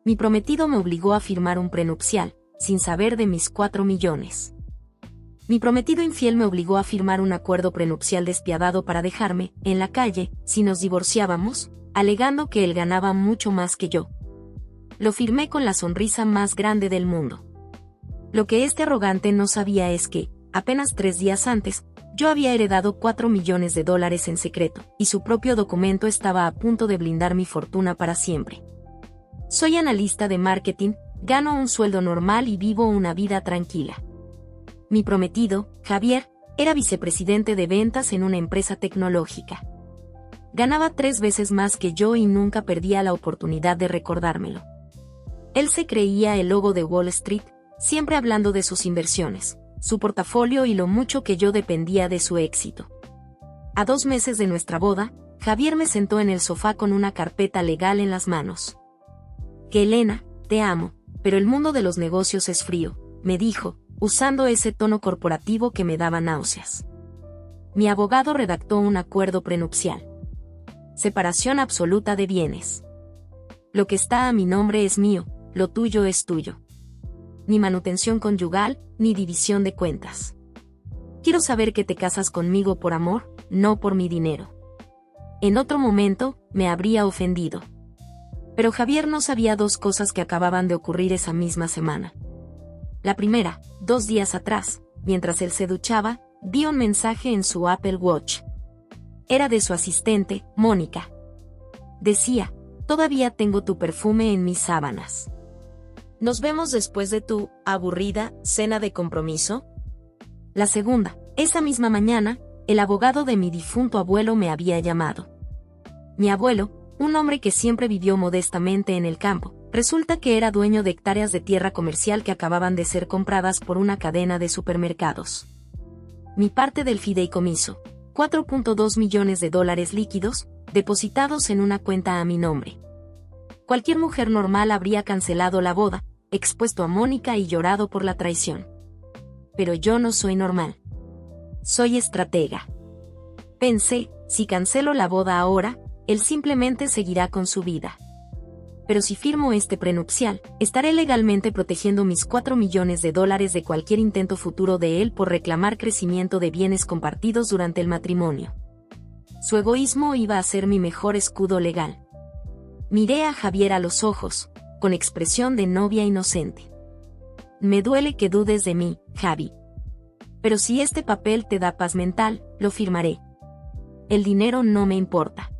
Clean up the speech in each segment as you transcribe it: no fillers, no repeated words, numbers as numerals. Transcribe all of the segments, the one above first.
Mi prometido me obligó a firmar un prenupcial, sin saber de mis 4 millones. Mi prometido infiel me obligó a firmar un acuerdo prenupcial despiadado para dejarme, en la calle, si nos divorciábamos, alegando que él ganaba mucho más que yo. Lo firmé con la sonrisa más grande del mundo. Lo que este arrogante no sabía es que, apenas 3 días antes, yo había heredado 4 millones de dólares en secreto, y su propio documento estaba a punto de blindar mi fortuna para siempre. Soy analista de marketing, gano un sueldo normal y vivo una vida tranquila. Mi prometido, Javier, era vicepresidente de ventas en una empresa tecnológica. Ganaba 3 veces más que yo y nunca perdía la oportunidad de recordármelo. Él se creía el lobo de Wall Street, siempre hablando de sus inversiones, su portafolio y lo mucho que yo dependía de su éxito. A 2 meses de nuestra boda, Javier me sentó en el sofá con una carpeta legal en las manos. «Que Elena, te amo, pero el mundo de los negocios es frío», me dijo, usando ese tono corporativo que me daba náuseas. Mi abogado redactó un acuerdo prenupcial. Separación absoluta de bienes. Lo que está a mi nombre es mío, lo tuyo es tuyo. Ni manutención conyugal, ni división de cuentas. Quiero saber que te casas conmigo por amor, no por mi dinero. En otro momento, me habría ofendido. Pero Javier no sabía 2 cosas que acababan de ocurrir esa misma semana. La primera, 2 días atrás, mientras él se duchaba, vi un mensaje en su Apple Watch. Era de su asistente, Mónica. Decía: «Todavía tengo tu perfume en mis sábanas. ¿Nos vemos después de tu aburrida cena de compromiso?» La segunda, esa misma mañana, el abogado de mi difunto abuelo me había llamado. Mi abuelo, un hombre que siempre vivió modestamente en el campo, resulta que era dueño de hectáreas de tierra comercial que acababan de ser compradas por una cadena de supermercados. Mi parte del fideicomiso, 4.2 millones de dólares líquidos, depositados en una cuenta a mi nombre. Cualquier mujer normal habría cancelado la boda, expuesto a Mónica y llorado por la traición. Pero yo no soy normal. Soy estratega. Pensé, si cancelo la boda ahora, él simplemente seguirá con su vida. Pero si firmo este prenupcial, estaré legalmente protegiendo mis 4 millones de dólares de cualquier intento futuro de él por reclamar crecimiento de bienes compartidos durante el matrimonio. Su egoísmo iba a ser mi mejor escudo legal. Miré a Javier a los ojos, con expresión de novia inocente. «Me duele que dudes de mí, Javi. Pero si este papel te da paz mental, lo firmaré. El dinero no me importa».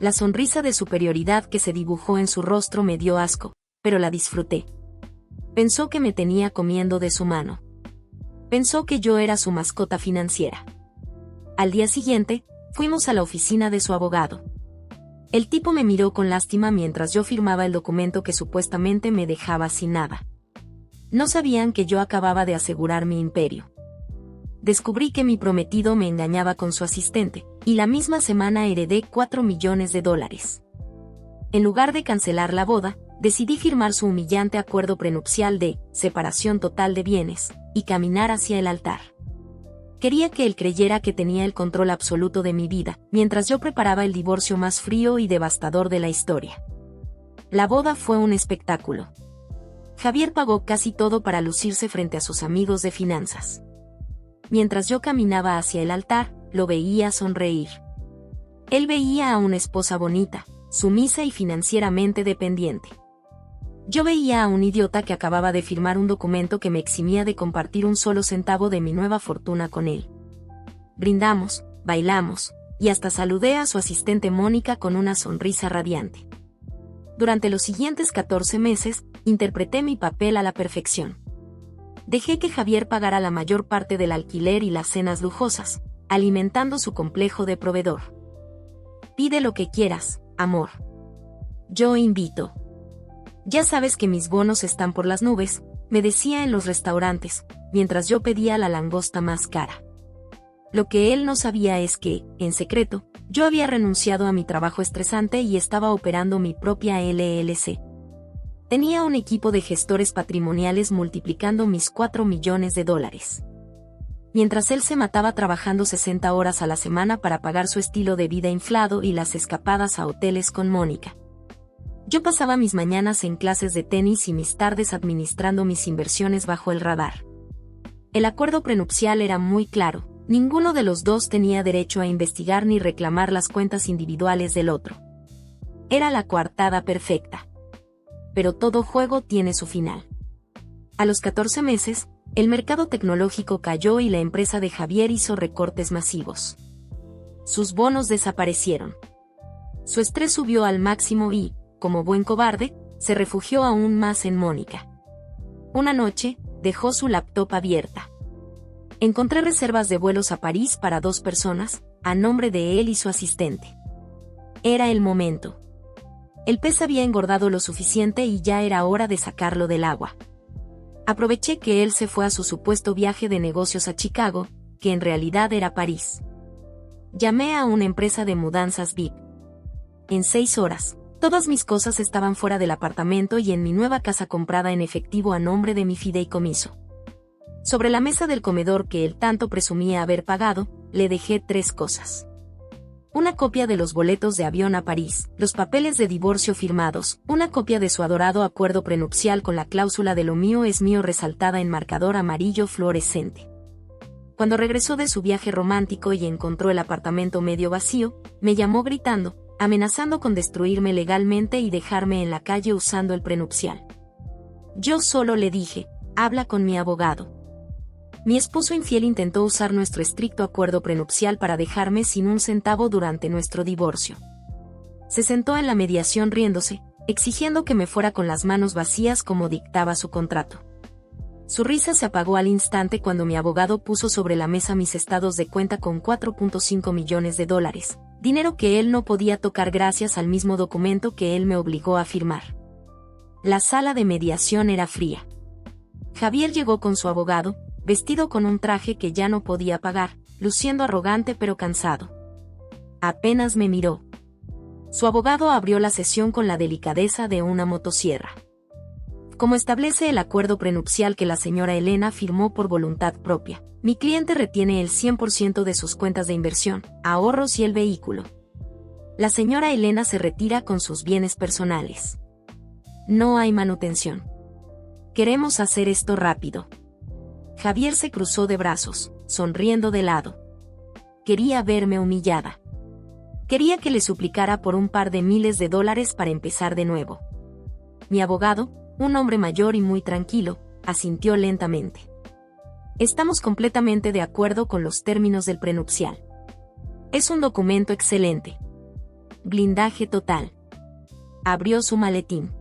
La sonrisa de superioridad que se dibujó en su rostro me dio asco, pero la disfruté. Pensó que me tenía comiendo de su mano. Pensó que yo era su mascota financiera. Al día siguiente, fuimos a la oficina de su abogado. El tipo me miró con lástima mientras yo firmaba el documento que supuestamente me dejaba sin nada. No sabían que yo acababa de asegurar mi imperio. Descubrí que mi prometido me engañaba con su asistente, y la misma semana heredé 4 millones de dólares. En lugar de cancelar la boda, decidí firmar su humillante acuerdo prenupcial de separación total de bienes, y caminar hacia el altar. Quería que él creyera que tenía el control absoluto de mi vida, mientras yo preparaba el divorcio más frío y devastador de la historia. La boda fue un espectáculo. Javier pagó casi todo para lucirse frente a sus amigos de finanzas. Mientras yo caminaba hacia el altar, lo veía sonreír. Él veía a una esposa bonita, sumisa y financieramente dependiente. Yo veía a un idiota que acababa de firmar un documento que me eximía de compartir un solo centavo de mi nueva fortuna con él. Brindamos, bailamos, y hasta saludé a su asistente Mónica con una sonrisa radiante. Durante los siguientes 14 meses, interpreté mi papel a la perfección. Dejé que Javier pagara la mayor parte del alquiler y las cenas lujosas, alimentando su complejo de proveedor. Pide lo que quieras, amor. Yo invito. Ya sabes que mis bonos están por las nubes, me decía en los restaurantes, mientras yo pedía la langosta más cara. Lo que él no sabía es que, en secreto, yo había renunciado a mi trabajo estresante y estaba operando mi propia LLC. Tenía un equipo de gestores patrimoniales multiplicando mis 4 millones de dólares. Mientras él se mataba trabajando 60 horas a la semana para pagar su estilo de vida inflado y las escapadas a hoteles con Mónica. Yo pasaba mis mañanas en clases de tenis y mis tardes administrando mis inversiones bajo el radar. El acuerdo prenupcial era muy claro: ninguno de los dos tenía derecho a investigar ni reclamar las cuentas individuales del otro. Era la coartada perfecta. Pero todo juego tiene su final. A los 14 meses, el mercado tecnológico cayó y la empresa de Javier hizo recortes masivos. Sus bonos desaparecieron. Su estrés subió al máximo y, como buen cobarde, se refugió aún más en Mónica. Una noche, dejó su laptop abierta. Encontré reservas de vuelos a París para 2 personas, a nombre de él y su asistente. Era el momento. El pez había engordado lo suficiente y ya era hora de sacarlo del agua. Aproveché que él se fue a su supuesto viaje de negocios a Chicago, que en realidad era París. Llamé a una empresa de mudanzas VIP. En 6 horas, todas mis cosas estaban fuera del apartamento y en mi nueva casa comprada en efectivo a nombre de mi fideicomiso. Sobre la mesa del comedor que él tanto presumía haber pagado, le dejé 3 cosas. Una copia de los boletos de avión a París, los papeles de divorcio firmados, una copia de su adorado acuerdo prenupcial con la cláusula de lo mío es mío resaltada en marcador amarillo fluorescente. Cuando regresó de su viaje romántico y encontró el apartamento medio vacío, me llamó gritando, amenazando con destruirme legalmente y dejarme en la calle usando el prenupcial. Yo solo le dije: habla con mi abogado. Mi esposo infiel intentó usar nuestro estricto acuerdo prenupcial para dejarme sin un centavo durante nuestro divorcio. Se sentó en la mediación riéndose, exigiendo que me fuera con las manos vacías como dictaba su contrato. Su risa se apagó al instante cuando mi abogado puso sobre la mesa mis estados de cuenta con $4.5 millones, dinero que él no podía tocar gracias al mismo documento que él me obligó a firmar. La sala de mediación era fría. Javier llegó con su abogado, vestido con un traje que ya no podía pagar, luciendo arrogante pero cansado. Apenas me miró. Su abogado abrió la sesión con la delicadeza de una motosierra. Como establece el acuerdo prenupcial que la señora Elena firmó por voluntad propia, mi cliente retiene el 100% de sus cuentas de inversión, ahorros y el vehículo. La señora Elena se retira con sus bienes personales. No hay manutención. Queremos hacer esto rápido. Javier se cruzó de brazos, sonriendo de lado. Quería verme humillada. Quería que le suplicara por un par de miles de dólares para empezar de nuevo. Mi abogado, un hombre mayor y muy tranquilo, asintió lentamente. Estamos completamente de acuerdo con los términos del prenupcial. Es un documento excelente. Blindaje total. Abrió su maletín.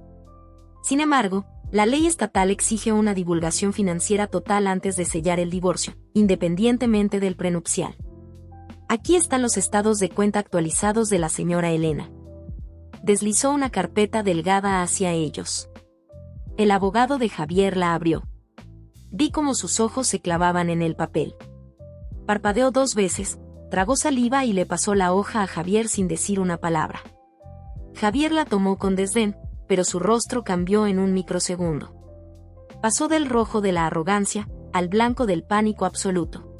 Sin embargo, la ley estatal exige una divulgación financiera total antes de sellar el divorcio, independientemente del prenupcial. Aquí están los estados de cuenta actualizados de la señora Elena. Deslizó una carpeta delgada hacia ellos. El abogado de Javier la abrió. Vi cómo sus ojos se clavaban en el papel. Parpadeó 2 veces, tragó saliva y le pasó la hoja a Javier sin decir una palabra. Javier la tomó con desdén, pero su rostro cambió en un microsegundo. Pasó del rojo de la arrogancia al blanco del pánico absoluto.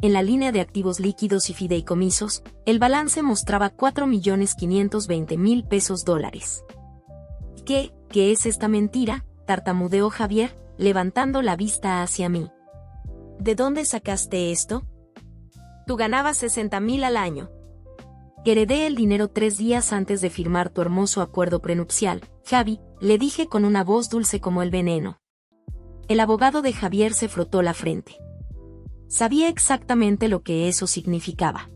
En la línea de activos líquidos y fideicomisos, el balance mostraba $4.520.000. ¿Qué es esta mentira?, tartamudeó Javier, levantando la vista hacia mí. ¿De dónde sacaste esto? Tú ganabas 60.000 al año. Heredé el dinero 3 días antes de firmar tu hermoso acuerdo prenupcial, Javi, le dije con una voz dulce como el veneno. El abogado de Javier se frotó la frente. Sabía exactamente lo que eso significaba.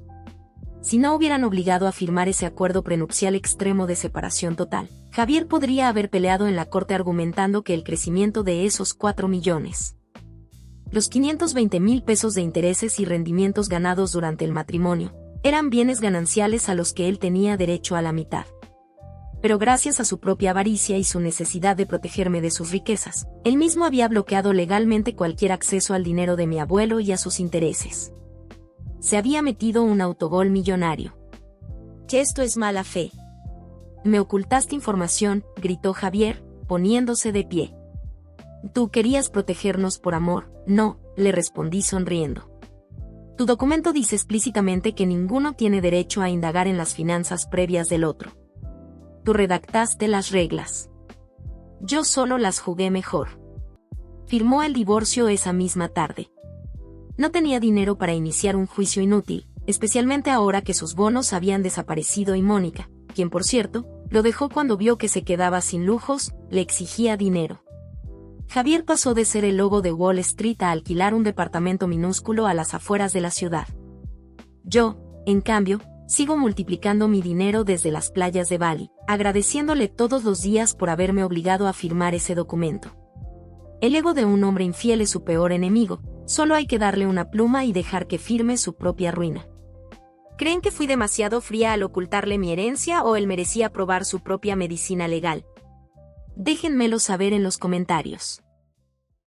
Si no hubieran obligado a firmar ese acuerdo prenupcial extremo de separación total, Javier podría haber peleado en la corte argumentando que el crecimiento de esos 4 millones. Los $520.000 de intereses y rendimientos ganados durante el matrimonio, eran bienes gananciales a los que él tenía derecho a la mitad. Pero gracias a su propia avaricia y su necesidad de protegerme de sus riquezas, él mismo había bloqueado legalmente cualquier acceso al dinero de mi abuelo y a sus intereses. Se había metido un autogol millonario. Que esto es mala fe. Me ocultaste información, gritó Javier, poniéndose de pie. Tú querías protegernos por amor. No, le respondí sonriendo. Tu documento dice explícitamente que ninguno tiene derecho a indagar en las finanzas previas del otro. Tú redactaste las reglas. Yo solo las jugué mejor. Firmó el divorcio esa misma tarde. No tenía dinero para iniciar un juicio inútil, especialmente ahora que sus bonos habían desaparecido y Mónica, quien por cierto, lo dejó cuando vio que se quedaba sin lujos, le exigía dinero. Javier pasó de ser el lobo de Wall Street a alquilar un departamento minúsculo a las afueras de la ciudad. Yo, en cambio, sigo multiplicando mi dinero desde las playas de Bali, agradeciéndole todos los días por haberme obligado a firmar ese documento. El ego de un hombre infiel es su peor enemigo, solo hay que darle una pluma y dejar que firme su propia ruina. ¿Creen que fui demasiado fría al ocultarle mi herencia o él merecía probar su propia medicina legal? Déjenmelo saber en los comentarios.